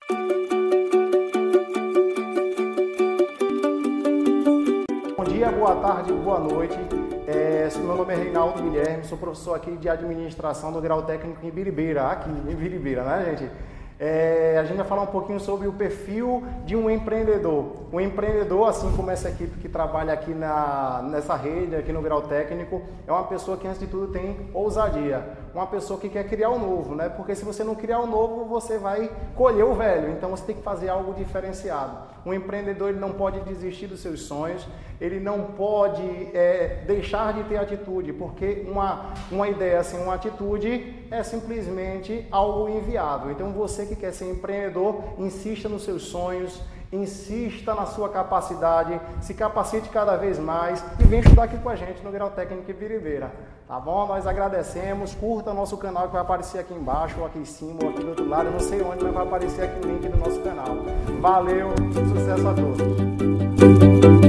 Bom dia, boa tarde, boa noite. Meu nome é Reinaldo Guilherme, sou professor aqui de administração do grau técnico em Biribeira, aqui em Biribeira, né, gente? A gente vai falar um pouquinho sobre o perfil de um empreendedor. Um empreendedor, assim como essa equipe que trabalha aqui nessa rede, aqui no grau técnico, é uma pessoa que, antes de tudo, tem ousadia. Uma pessoa que quer criar o novo, né? Porque se você não criar o novo, você vai colher o velho. Então, você tem que fazer algo diferenciado. Um empreendedor, ele não pode desistir dos seus sonhos, ele não pode deixar de ter atitude, porque uma ideia sem uma atitude é simplesmente algo inviável. Então, você que quer ser empreendedor, insista nos seus sonhos, insista na sua capacidade, se capacite cada vez mais e vem estudar aqui com a gente no Grau Técnico Biribeira, tá bom? Nós agradecemos, curta nosso canal que vai aparecer aqui embaixo, ou aqui em cima, ou aqui do outro lado, eu não sei onde, mas vai aparecer aqui o link do nosso canal. Valeu, sucesso a todos!